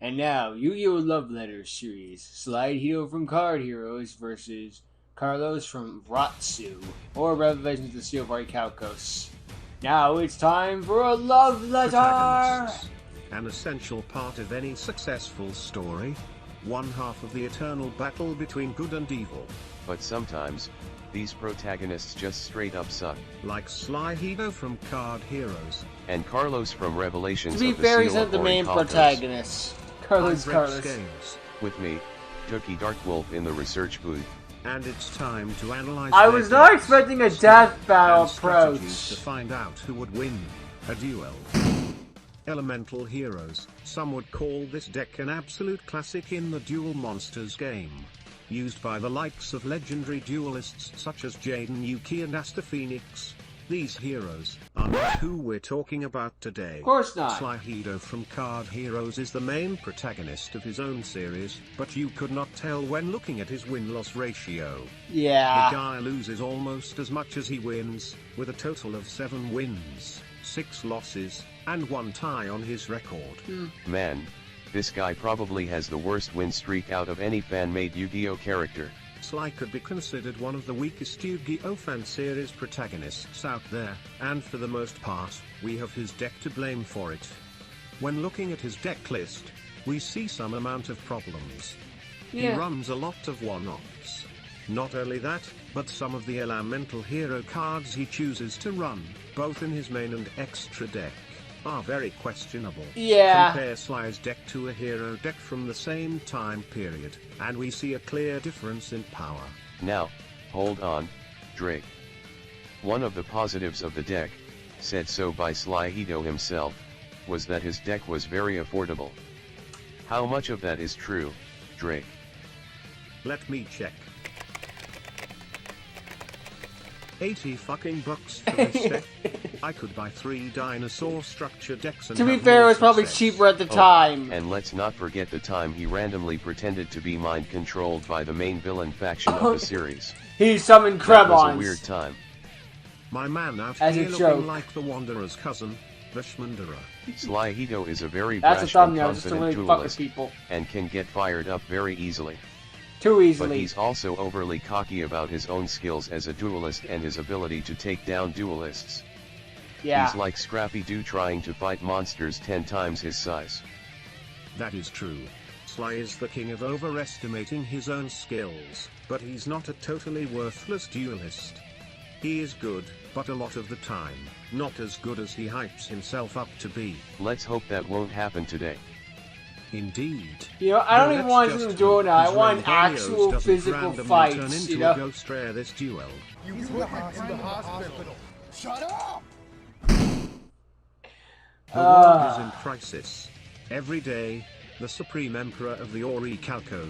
And now, Yu-Gi-Oh! Love Letters series. Sly Hedo from Card Heroes versus Carlos from R.O.T.S.O.O. or Revelations of the Silver Calcos. Now it's time for a love letter! An essential part of any successful story. One half of the eternal battle between good and evil. But sometimes, these protagonists just straight up suck. Like Sly Hedo from Card Heroes. And Carlos from Revelations To be of the fair, he's Seal not of the main Calcos. protagonist. Carlos. Games. With me, Duki DarkWolf in the research booth. And it's time to analyze. I was not expecting a death battle approach. To find out who would win a duel. Elemental Heroes. Some would call this deck an absolute classic in the Duel Monsters game. Used by the likes of legendary duelists such as Jaden Yuki and Asta Phoenix. These heroes are not who we're talking about today. Of course not. Sly Hedo from Card Heroes is the main protagonist of his own series, but you could not tell when looking at his win-loss ratio. Yeah. The guy loses almost as much as he wins, with a total of 7 wins, 6 losses, and 1 tie on his record. Man, this guy probably has the worst win streak out of any fan-made Yu-Gi-Oh! Character. Sly could be considered one of the weakest Yu-Gi-Oh! Fan series protagonists out there, and for the most part, we have his deck to blame for it. When looking at his deck list, we see some amount of problems. Yeah. He runs a lot of one-offs. Not only that, but some of the elemental hero cards he chooses to run, both in his main and extra deck, are very questionable. Yeah. Compare Sly's deck to a hero deck from the same time period, and we see a clear difference in power. Now, hold on, Drake. One of the positives of the deck, said so by Sly Hedo himself, was that his deck was very affordable. How much of that is true, Drake? Let me check. 80 fucking bucks for this deck. I could buy 3 dinosaur structure decks and To be have fair, it more was probably success. cheaper at the time. And let's not forget the time he randomly pretended to be mind-controlled by the main villain faction of the series. He summoned That was a Krebons. weird time. My man out As a here joke. looking like the Wanderer's cousin, the Schmunderer. Sly Hedo is a very That's a brash and thumbnail, just to confident really fuck with duelist, people. and can get fired up very easily. Too But easily. he's also overly cocky about his own skills as a duelist and his ability to take down duelists. Yeah. He's like Scrappy Doo trying to fight monsters 10 times his size. That is true. Sly is the king of overestimating his own skills, but he's not a totally worthless duelist. He is good, but a lot of the time, not as good as he hypes himself up to be. Let's hope that won't happen today. Indeed. You know, I don't Though even let's want just him to do it now. I hope want his Helios actual doesn't physical randomly turn fights, into you a know? ghost rare this duel. You in the hospital. Shut up! The world is in crisis. Every day, the Supreme Emperor of the R.O.T.S.O.O,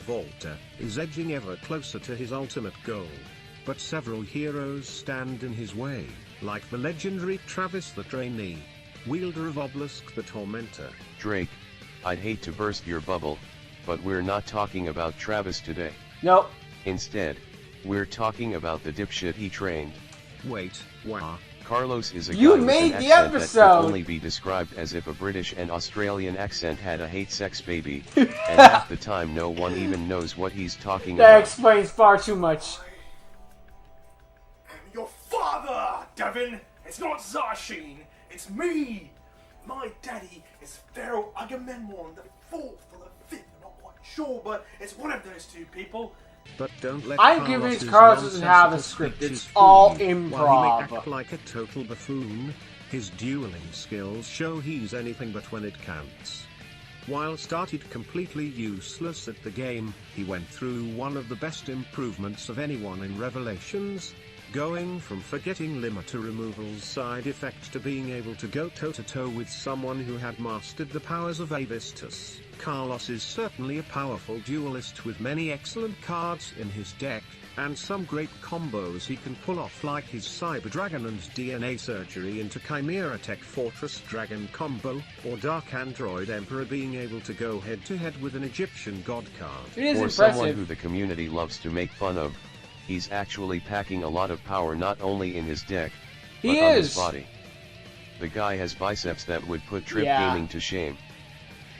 Volta, is edging ever closer to his ultimate goal. But several heroes stand in his way, like the legendary Travis the Trainee, wielder of Obelisk the Tormentor. Drake, I'd hate to burst your bubble, but we're not talking about Travis today. Nope. Instead, we're talking about the dipshit he trained. Wait, wow. Carlos is a You guy made with an the accent that episode! could only be described as if a British and Australian accent had a hate sex baby, and half the time no one even knows what he's talking That about. explains far too much. I'm your father, Devin! It's not Zarshin, it's me! My daddy is Pharaoh Agamemnon the 4th or the 5th, I'm not quite sure, but it's one of those two people. But don't let I'm convinced Carlos's Carlos doesn't have a nonsensical script, it's speeches all fool you. While he improv. may act like a total buffoon, his dueling skills show he's anything but when it counts. While started completely useless at the game, he went through one of the best improvements of anyone in Revelations, going from forgetting limiter removal's side effect to being able to go toe-to-toe with someone who had mastered the powers of Avistus. Carlos is certainly a powerful duelist with many excellent cards in his deck, and some great combos he can pull off like his Cyber Dragon and DNA Surgery into Chimera Tech Fortress Dragon combo, or Dark Android Emperor being able to go head-to-head with an Egyptian god card. It is For someone impressive. who the community loves to make fun of, he's actually packing a lot of power not only in his deck, but He on is. his body. The guy has biceps that would put Trip Yeah. Gaming to shame.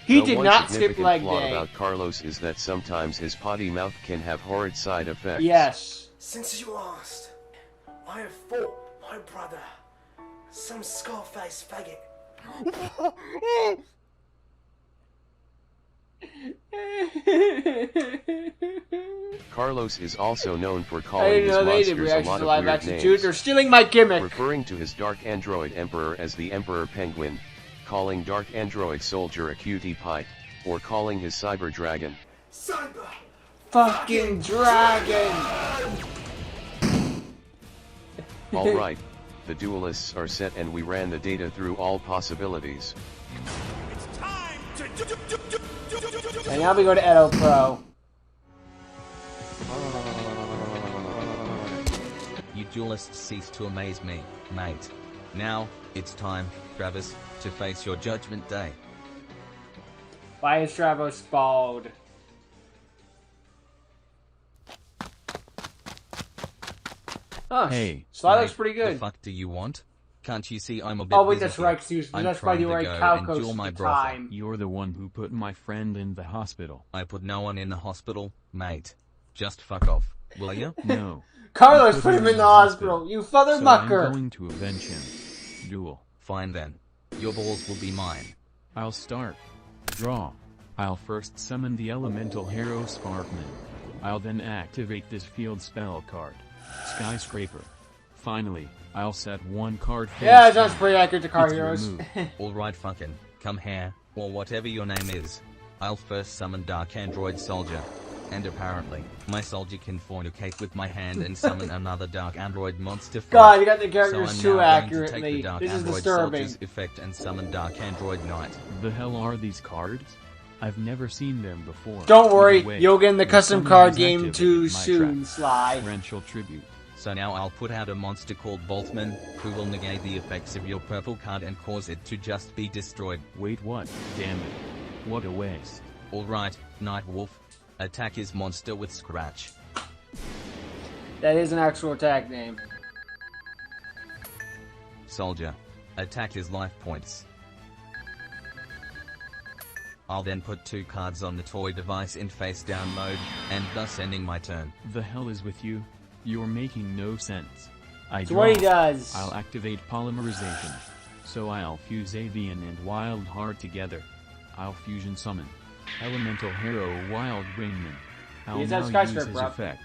He Though did one not skip significant leg flaw day. about Carlos is that sometimes his potty mouth can have horrid side effects. Yes. Since you asked, I have fought my brother, some Scarface faggot. Carlos is also known for I calling didn't his know they did monsters a reactions lot to of live weird action too. names, They're stealing my gimmick. referring to his Dark Android Emperor as the Emperor Penguin, calling Dark Android Soldier a cutie pie, or calling his Cyber Dragon. Cyber Fucking dragon. Alright, the duelists are set and we ran the data through all possibilities. It's time to And now we go to Edo Pro. You duelists cease to amaze me, mate. Now, it's time, Travis, to face your judgment day. Why is Travis bald? Oh, Hey, Sly Mate, looks pretty The good. fuck do you want? Can't you see I'm a bit Oh wait, busy that's here? right, Susan. I'm That's why trying you to were go at Calcos enjoy at my the brothel. time. You're the one who put my friend in the hospital. I put no one in the hospital, mate. Just fuck off, will ya? No. Carlos You put him in the hospital. You father So mucker. I'm going to avenge him. Duel. Fine then. Your balls will be mine. I'll start. Draw. I'll first summon the elemental hero Sparkman. I'll then activate this field spell card. Skyscraper. Finally, I'll set one card face Yeah, it sounds down. pretty accurate to Car It's your Heroes. move. Alright fucking, come here, or whatever your name is. I'll first summon Dark Android Soldier. And apparently, my soldier can fornicate with my hand and summon another Dark Android monster fight. God, you got the So characters I'm too now going to take accurately. the Dark This is Android disturbing. Soldier's effect and summon Dark Android Knight. The hell are these cards? I've never seen them before. Don't worry, Either way, you'll get in the your custom summon card has game activated too my soon, trap. Sly. Torrential tribute. So now I'll put out a monster called Boltman, who will negate the effects of your purple card and cause it to just be destroyed. Wait, what? Damn it. What a waste. Alright, Night Wolf. Attack his monster with Scratch. That is an actual attack name. Soldier. Attack his life points. I'll then put 2 cards on the toy device in face down mode, and thus ending my turn. The hell is with you? You're making no sense. I So what he draw. does. I'll activate polymerization. So I'll fuse Avian and Wild Heart together. I'll fusion summon Elemental Hero Wild Wingman. I'll Use that now use skyscraper, his bro. effect.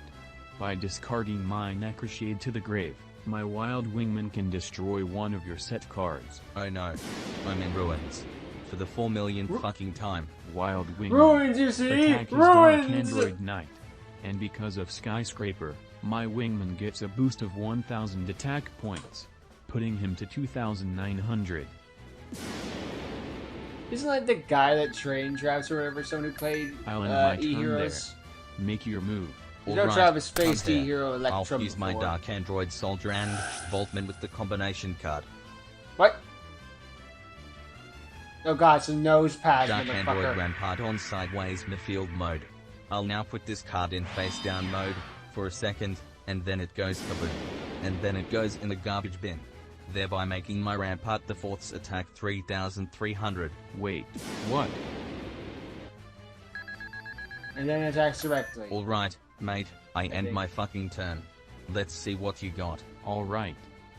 By discarding my Necroshade to the grave, my Wild Wingman can destroy one of your set cards. Oh no. I'm in ruins. For the 4 millionth fucking time. Wild Wingman. Ruins, you see? Attack his Dark Ruins! Android Knight. And because of Skyscraper, my Wingman gets a boost of 1,000 attack points, putting him to 2,900. Isn't like the guy that trained Travis or whatever, someone who played I'll end my turn E-Heroes? Make your move. You know Alright, Travis come faced here. E-Hero I'll Electrum fuse my before. Dark Android Soldier and Boltman with the combination card. What? Oh god, it's a nose patch, Dark Android motherfucker. Rampart on sideways midfield mode. I'll now put this card in face down mode for a second, and then it goes kaboom. And then it goes in the garbage bin, thereby making my Rampart the 4th's attack 3,300. Wait, what? And then it attacks directly. Alright, mate, I end think. my fucking turn. Let's see what you got. Alright.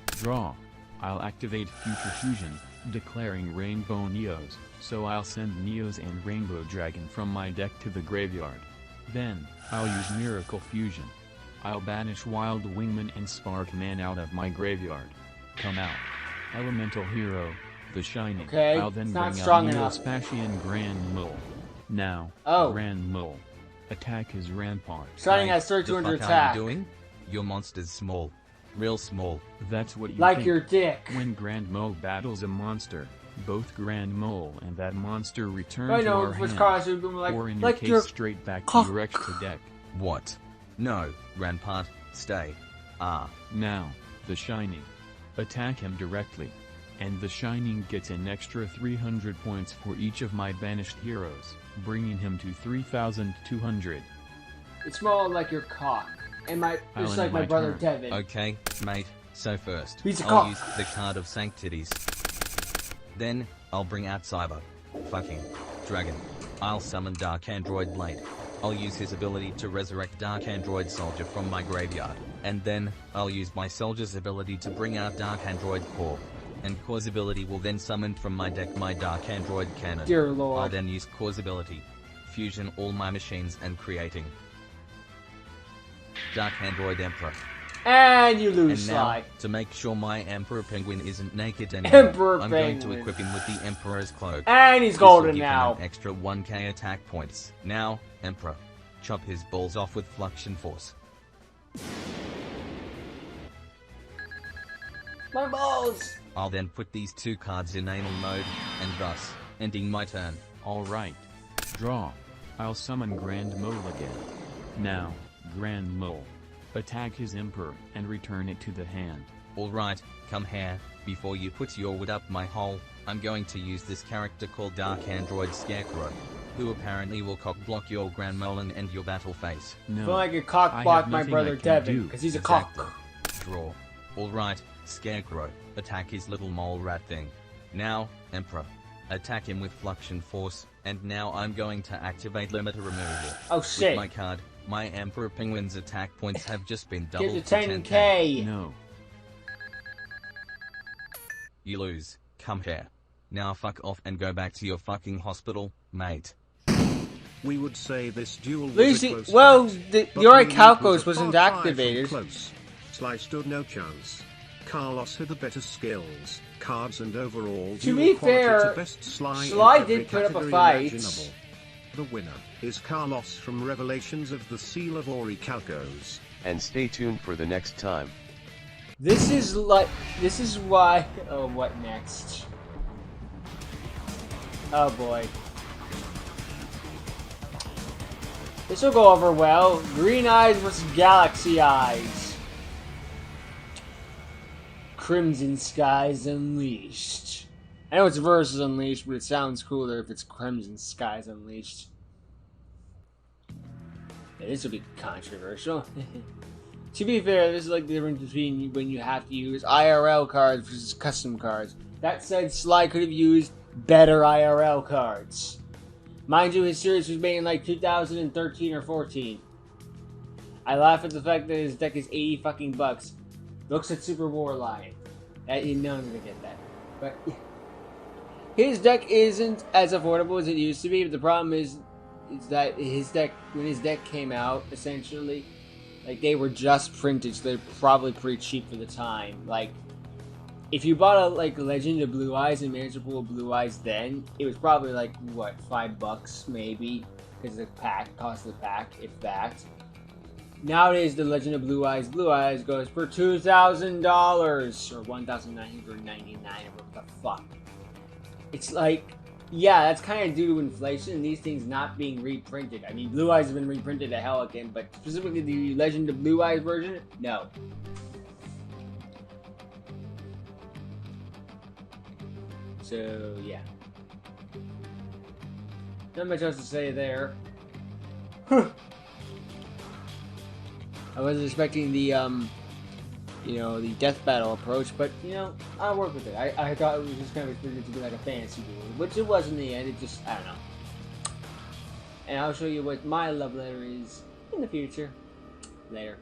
Draw. I'll activate Future Fusion, declaring Rainbow Neos, so I'll send Neos and Rainbow Dragon from my deck to the graveyard. Then, I'll use Miracle Fusion. I'll banish Wild Wingman and Sparkman out of my graveyard. Come out. Elemental Hero, The Shining. Okay, I'll then it's not bring strong out enough. Neospacian Grand Mole. Now, Oh. Grand Mole. Attack his Rampart. Shining Mate, has 3200 the fuck attack. are you doing? Your monster's small. Real small. That's what you Like think. your dick. When Grand Mole battles a monster, both Grand Mole and that monster return I to know, our which hand, cars would be like, or in your like case your straight back to cock. your extra deck. What? No, Rampart, stay. Ah. Now, The Shining. Attack him directly. And The Shining gets an extra 300 points for each of my banished heroes, bringing him to 3,200. It's more like your cock. And my, I'll just end like my my brother turn. Devin. Okay, mate, so first, He's a I'll cock. use the card of Sanctities. Then, I'll bring out Cyber. Fucking. Dragon. I'll summon Dark Android Blade. I'll use his ability to resurrect Dark Android Soldier from my graveyard. And then, I'll use my Soldier's ability to bring out Dark Android Core. And Core's ability will then summon from my deck my Dark Android Cannon. Dear Lord. I'll then use Core's ability, fusion all my machines and creating Dark Android Emperor. And you lose, And now, Sly. to make sure my Emperor Penguin isn't naked anymore, Emperor I'm Penguin. going to equip him with the Emperor's Cloak. And he's This will golden give him now. an extra 1k attack points. Now, Emperor, chop his balls off with Fluxion Force. My balls! I'll then put these two cards in anal mode, and thus, ending my turn. Alright. Draw. I'll summon Grand Mole again. Now, Grand Mole. Attack his Emperor and return it to the hand. Alright, come here. Before you put your wood up my hole, I'm going to use this character called Dark Android Scarecrow, who apparently will cock-block your Grand Mole and end your battle phase. No. I feel like a cock I block have my nothing brother I can Devin, do. because he's a Exactly. cock. Draw. Alright, Scarecrow, attack his little mole rat thing. Now, Emperor, attack him with Fluxion Force, and now I'm going to activate Limiter Removal. Oh shit. With my card, my Emperor Penguin's attack points have just been Get doubled to to 10k. No. You lose. Come here. Now fuck off and go back to your fucking hospital, mate. We would say this duel was Lucy, a close well, fight, the but R.O.T.S.O.O. Louis Calcos was a wasn't far cry from activated. Close. Sly stood no chance. Carlos had the better skills, cards, and overall To duel be quality fair, to best Sly, Sly in every did put up a category fight. imaginable. The winner is Carlos from Revelations of the Seal of R.O.T.S.O.O. Calcos. And stay tuned for the next time. This is why. Oh, what next? Oh boy. This will go over well. Green Eyes versus Galaxy Eyes. Crimson Skies Unleashed. I know it's versus Unleashed, but it sounds cooler if it's Crimson Skies Unleashed. Yeah, this will be controversial. To be fair, this is like the difference between when you have to use IRL cards versus custom cards. That said, Sly could have used better IRL cards. Mind you, his series was made in like 2013 or 14. I laugh at the fact that his deck is 80 fucking bucks. Looks at Super War Lion. You know I'm gonna get that. But his deck isn't as affordable as it used to be, but the problem is that his deck, when his deck came out, essentially, like, they were just printed, so they're probably pretty cheap for the time. Like, if you bought a, like, Legend of Blue Eyes and Manager Pool of Blue Eyes then, it was probably, like, what, $5 maybe? Because the pack, cost of the pack, if that. Nowadays, the Legend of Blue Eyes goes for $2,000, or $1,999, or what the fuck. It's like, yeah, that's kind of due to inflation and these things not being reprinted. I mean, Blue Eyes have been reprinted to hell again, but specifically the Legend of Blue Eyes version, no. So, yeah. Not much else to say there. I wasn't expecting the, you know, the death battle approach, but, you know, I'll work with it. I thought it was just kind of expected to be like a fantasy duel, which it was in the end. It just, I don't know. And I'll show you what my love letter is in the future. Later.